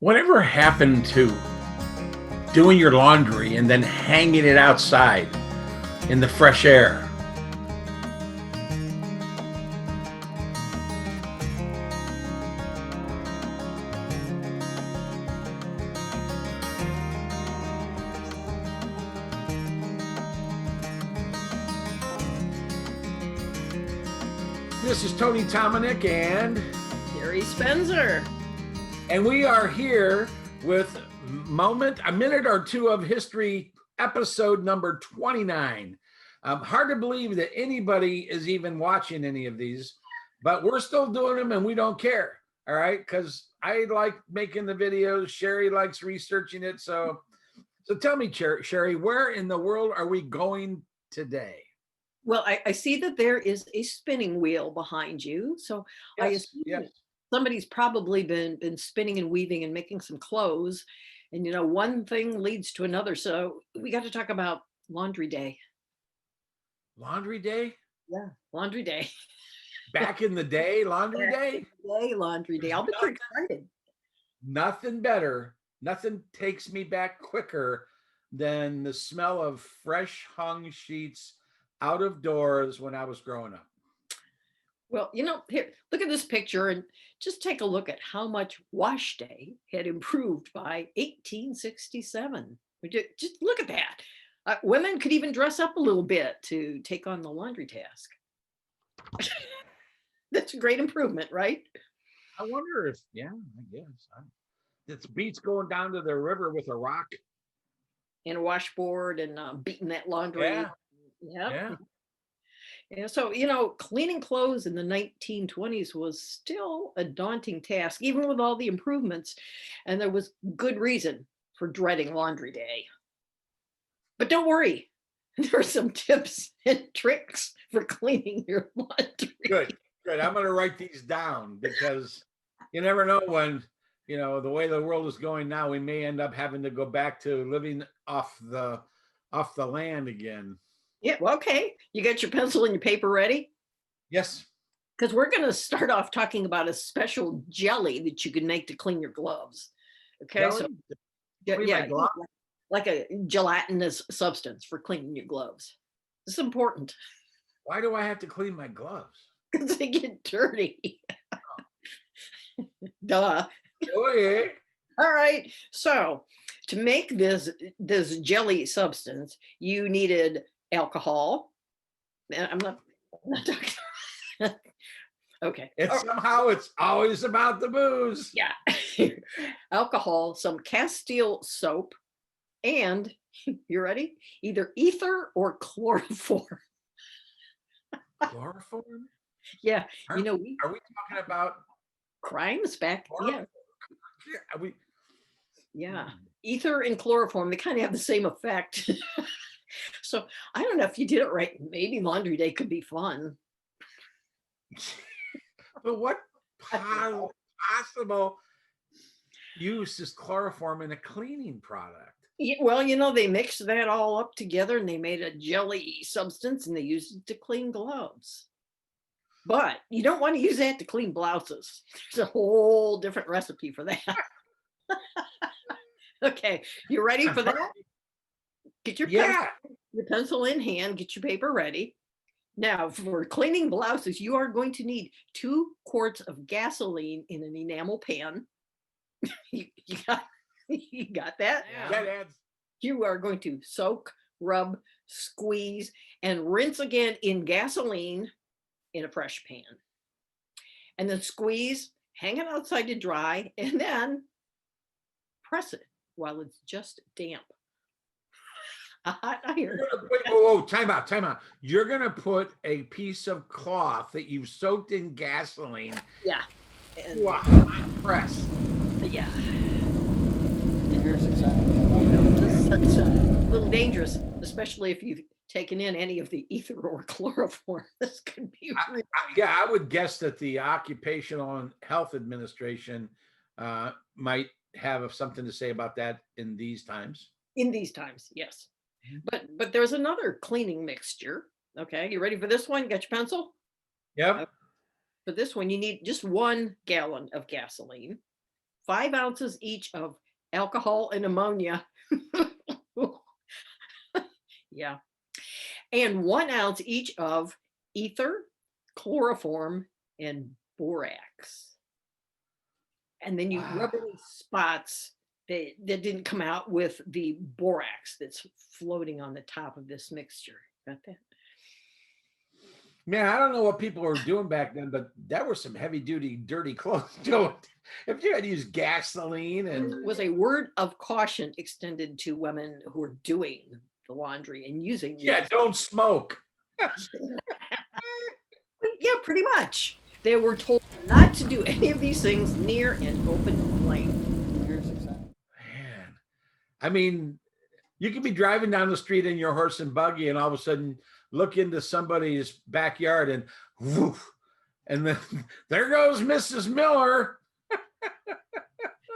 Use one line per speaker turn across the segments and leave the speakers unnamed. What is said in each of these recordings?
Whatever happened to doing your laundry and then hanging it outside in the fresh air? This is Tony Tominick
Gary Spencer.
and we are here with a minute or two of history, episode number 29. Hard to believe that anybody is even watching any of these, but we're still doing them and we don't care. All right. Because I like making the videos. Sherry likes researching it. So tell me, Sherry, where in the world are we going today?
Well, I see that there is a spinning wheel behind you. So I assume somebody's probably been spinning and weaving and making some clothes. And, one thing leads to another. So we got to talk about Laundry Day.
Laundry Day?
Yeah, Laundry Day.
Back in the day, Laundry Day?
Laundry Day. I'll be pretty excited.
Nothing better. Nothing takes me back quicker than the smell of fresh hung sheets out of doors when I was growing up.
Well, here, look at this picture and just take a look at how much wash day had improved by 1867. Just look at that. Women could even dress up a little bit to take on the laundry task. That's a great improvement, right?
I wonder if, I guess. It's beats going down to the river with a rock.
And a washboard and beating that laundry.
Yeah.
Yep. Yeah. So, cleaning clothes in the 1920s was still a daunting task, even with all the improvements. And there was good reason for dreading Laundry Day. But don't worry, there are some tips and tricks for cleaning your laundry.
Good. I'm going to write these down because you never know when, the way the world is going now, we may end up having to go back to living off the land again.
Yeah, well, okay. You got your pencil and your paper ready?
Yes.
Because we're going to start off talking about a special jelly that you can make to clean your gloves. Okay,
jelly?
So like a gelatinous substance for cleaning your gloves. It's important.
Why do I have to clean my gloves?
Because they get dirty. Duh.
Oh, yeah.
All right. So to make this jelly substance, you needed alcohol. I'm not talking. Okay.
Somehow it's always about the booze.
Yeah. Alcohol, some Castile soap, and you ready? Either ether or chloroform.
Chloroform?
Yeah.
Are we talking about
crimes back?
Chloroform?
Yeah. Ether and chloroform, they kind of have the same effect. So I don't know if you did it right. Maybe Laundry Day could be fun.
But what possible use is chloroform in a cleaning product?
Yeah, well, they mixed that all up together and they made a jelly substance and they used it to clean gloves. But you don't want to use that to clean blouses. There's a whole different recipe for that. Okay, you ready for that? Get your pencil in hand, get your paper ready. Now, for cleaning blouses, you are going to need 2 quarts of gasoline in an enamel pan. you got that?
Yeah.
You are going to soak, rub, squeeze, and rinse again in gasoline in a fresh pan. And then squeeze, hang it outside to dry, and then press it while it's just damp.
Whoa, time out. You're going to put a piece of cloth that you've soaked in gasoline.
Yeah.
Wow, press.
Yeah. It's a little dangerous, especially if you've taken in any of the ether or chloroform. This could be.
I would guess that the Occupational and Health Administration might have something to say about that in these times.
In these times, yes. But there's another cleaning mixture. Okay, you ready for this one? Got your pencil?
Yep.
For this one, you need just 1 gallon of gasoline, 5 ounces each of alcohol and ammonia. Yeah. And 1 ounce each of ether, chloroform, and borax. And then you
Wow.
rub any spots that didn't come out with the borax that's floating on the top of this mixture. Got that?
Man, I don't know what people were doing back then, but that were some heavy duty, dirty clothes doing. If you had to use gasoline and
Was a word of caution extended to women who were doing the laundry and using
yeah,
these.
don't smoke.
Yeah, pretty much. They were told not to do any of these things near an open flame. Here's exactly.
Man, I mean, you could be driving down the street in your horse and buggy, and all of a sudden look into somebody's backyard, and woof, and then there goes Mrs. Miller.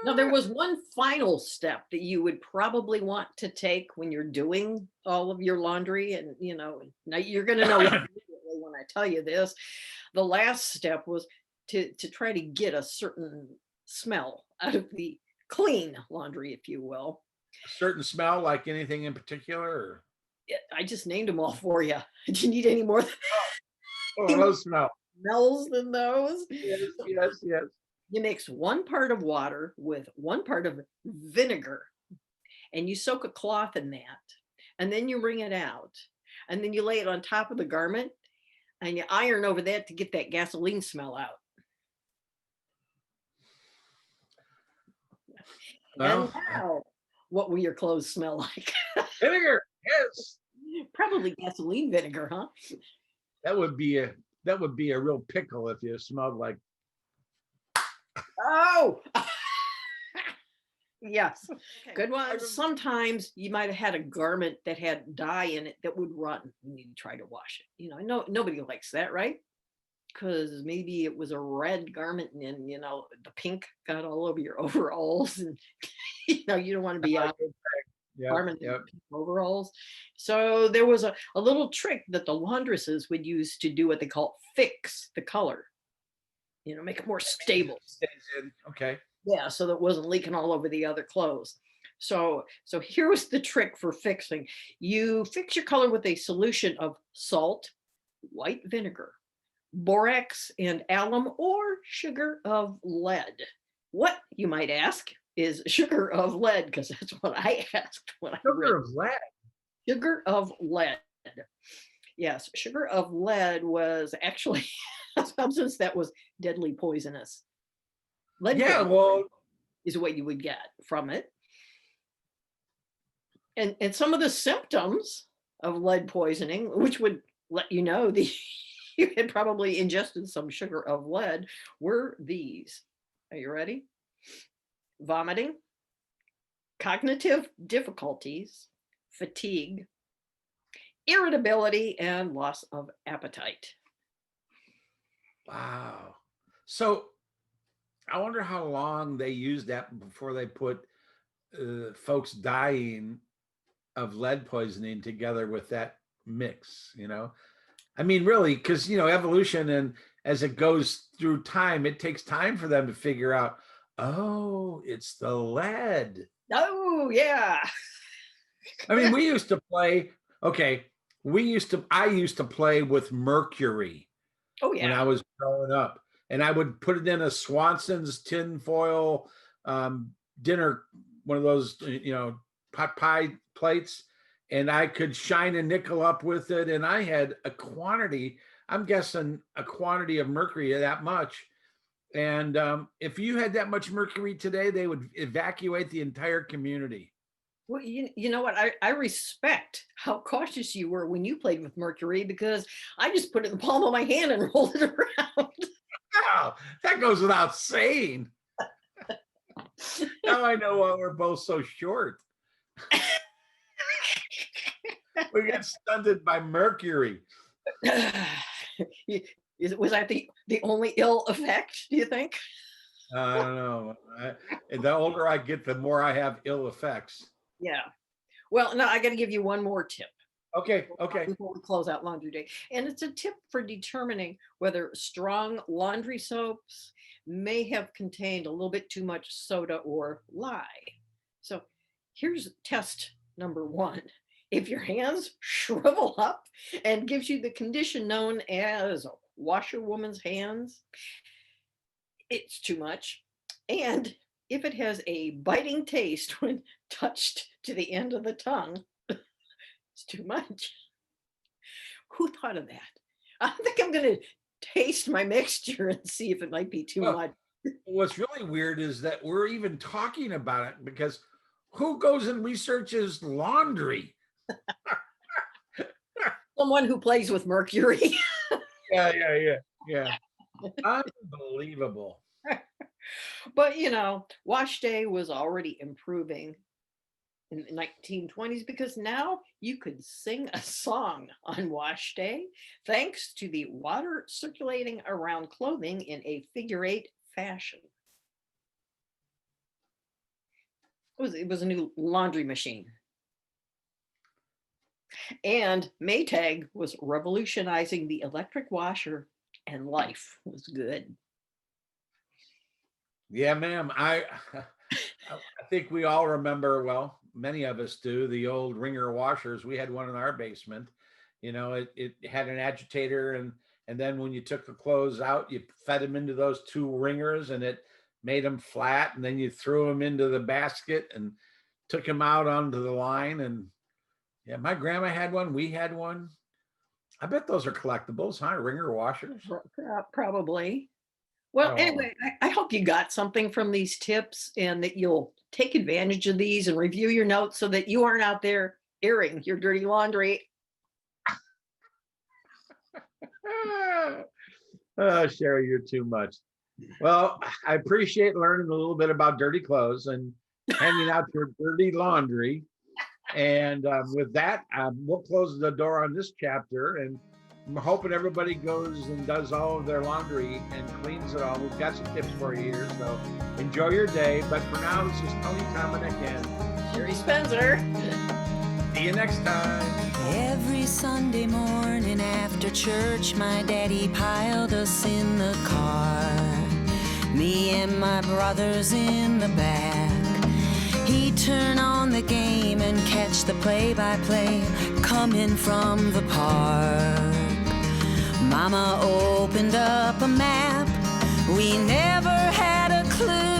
Now, there was one final step that you would probably want to take when you're doing all of your laundry. And, now you're going to know immediately when I tell you this. The last step was to try to get a certain smell out of the clean laundry, if you will.
A certain smell, like anything in particular? Or?
I just named them all for you. Do you need any more
Those smell.
smells than those?
Yes, yes, yes.
You mix 1 part of water with 1 part of vinegar, and you soak a cloth in that, and then you wring it out, and then you lay it on top of the garment, and you iron over that to get that gasoline smell out.
Well,
And now, what will your clothes smell like?
vinegar. Yes,
Probably gasoline vinegar, huh?
that would be a real pickle if you smelled like.
Oh, yes. Good one.
remember-
Sometimes you might have had a garment that had dye in it that would run when you try to wash it. No, nobody likes that, right? Because maybe it was a red garment and then, the pink got all over your overalls, and you don't want to be out
Yeah,
garment in
yeah.
pink overalls. So there was a little trick that the laundresses would use to do what they call fix the color. Make it more stable.
Stays in. Okay.
Yeah, so that it wasn't leaking all over the other clothes. So here was the trick for fixing. You fix your color with a solution of salt, white vinegar, borax and alum, or sugar of lead. What, you might ask, is sugar of lead? Because that's what I asked when I read.
Sugar of lead.
Sugar of lead. Yes, sugar of lead was actually a substance that was deadly poisonous. Lead
Yeah,
poisoning
well,
is what you would get from it. And some of the symptoms of lead poisoning, which would let you know that you had probably ingested some sugar of lead, were these. Are you ready? Vomiting, cognitive difficulties, fatigue, irritability, and loss of appetite.
wow. So I wonder how long they used that before they put folks dying of lead poisoning together with that mix. I mean, really, because evolution, and as it goes through time, it takes time for them to figure out, oh, it's the lead.
Oh, yeah.
I mean, we used to play. Okay, I used to play with Mercury
Oh,
when
yeah.
I was growing up, and I would put it in a Swanson's tin foil dinner, one of those pot pie plates, and I could shine a nickel up with it, and I had a quantity. I'm guessing a quantity of mercury that much. And if you had that much mercury today, they would evacuate the entire community.
Well, you know what? I respect how cautious you were when you played with mercury, because I just put it in the palm of my hand and rolled it around.
Wow, that goes without saying. Now I know why we're both so short. We get stunted by mercury.
Was that the only ill effect, do you think?
I don't know. And the older I get, the more I have ill effects.
Yeah. Well, no, I got to give you one more tip.
Okay. Okay.
before we close out laundry day. And it's a tip for determining whether strong laundry soaps may have contained a little bit too much soda or lye. So here's test number one. If your hands shrivel up and gives you the condition known as washerwoman's hands, it's too much. And if it has a biting taste when touched to the end of the tongue, it's too much. Who thought of that? I think I'm going to taste my mixture and see if it might be too
Well,
much.
what's really weird is that we're even talking about it because who goes and researches laundry?
Someone who plays with Mercury.
Yeah. Unbelievable.
But wash day was already improving in the 1920s because now you could sing a song on wash day thanks to the water circulating around clothing in a figure-8 fashion. It was a new laundry machine. And Maytag was revolutionizing the electric washer, and life was good.
Yeah, ma'am. I think we all remember, well, many of us do, the old ringer washers. We had one in our basement. It had an agitator, and then when you took the clothes out, you fed them into those two ringers and it made them flat, and then you threw them into the basket and took them out onto the line. And yeah, my grandma had one. We had one. I bet those are collectibles, huh? Ringer washers.
Probably. Well,
Oh,
anyway, I hope you got something from these tips and that you'll take advantage of these and review your notes so that you aren't out there airing your dirty laundry.
oh, Sherry, you're too much. Well, I appreciate learning a little bit about dirty clothes and hanging out your dirty laundry. And with that, we'll close the door on this chapter. And I'm hoping everybody goes and does all of their laundry and cleans it all. We've got some tips for you here. So enjoy your day. But for now, this is Tony Dominic and
Sherry Spencer.
see you next time.
Every Sunday morning after church, my daddy piled us in the car. Me and my brothers in the back. He'd turn on the game and catch the play-by-play coming from the park. Mama opened up a map. We never had a clue